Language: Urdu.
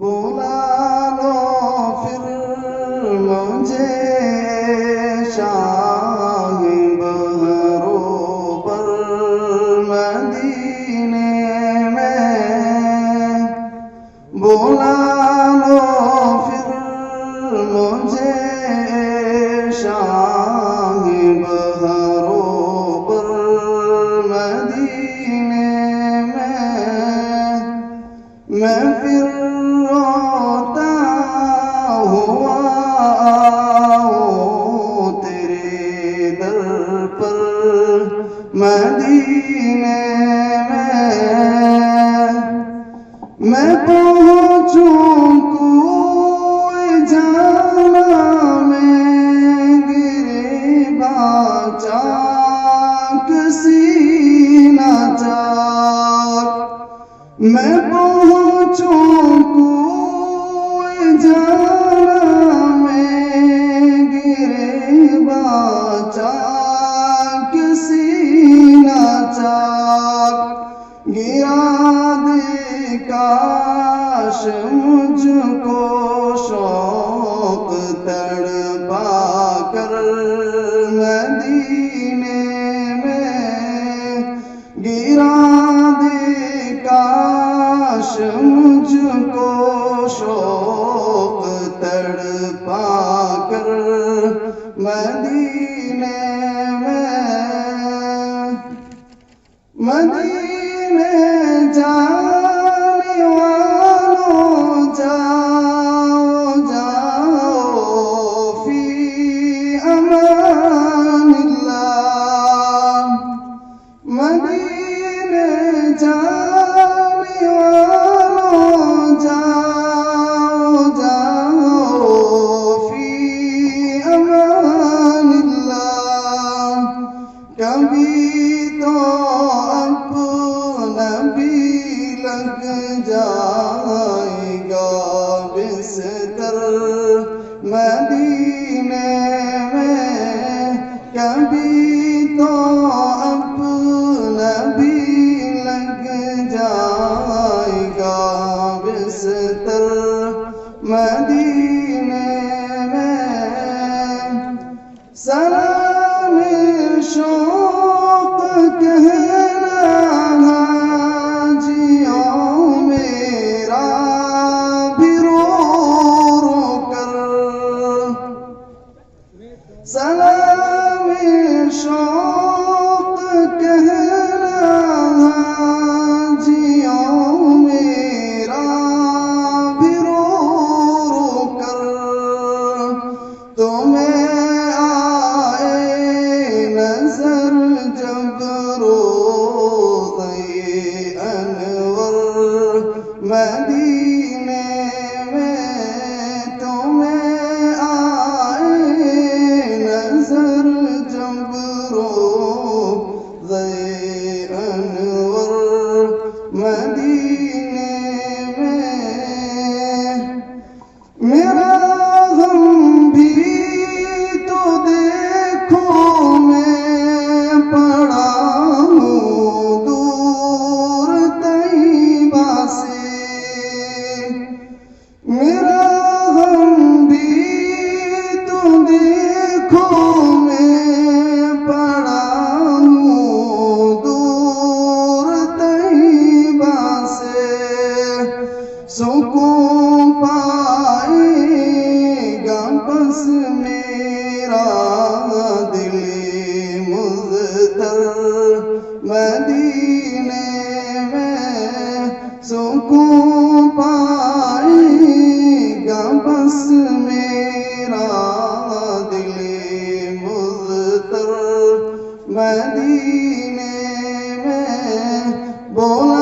بلا لو پھر مجھے شاہ بہروں پر مدینے میں، بلا لو پھر مجھے شاہ بہروں پر مدینے میں پھر روتا ہوا آؤں تیرے در پر مدینے میں پہنچوں کوئی جانا میں گریباں چاک سینہ چاک، میں پہنچوں کوئی جانا میں گریباں چاک سینہ چاک، گرا دے کاش مجھ کو شوق تڑپا کر مدینے میں، گرا دے کاش مجھ کو شوق تڑپا کر مدینے میں، مدینے جانے والوں جاؤ جاؤ فی امان اللہ، مدینے جانے والوں جاؤ جاؤ فی امان اللہ، کبھی تو اپنا بھی لگ جائے گا بستر مدینے میں، کبھی تو اپنا بھی لگ جائے گا بستر مدینے میں، سلام شوق کہنا حاجیوں میرا بھی رو رو کر، سلام شوق کہنا حاجیوں میرا بھی رو رو کر، تمہیں آئے نظر جب روضہ انور مدینے میں، تمہیں آئے نظر جب روضہ انور مدینے میں، میرا غم بھی تو دیکھو میں پڑا ہوں دور طیبہ سے، میرا غم بھی تو دیکھو میں پڑا ہوں دور طیبہ سے، سکون پائے گا بس میرا دل مضطر مدینے میں، سکون پائے گا بس میرا دل مضطر مدینے میں، بولا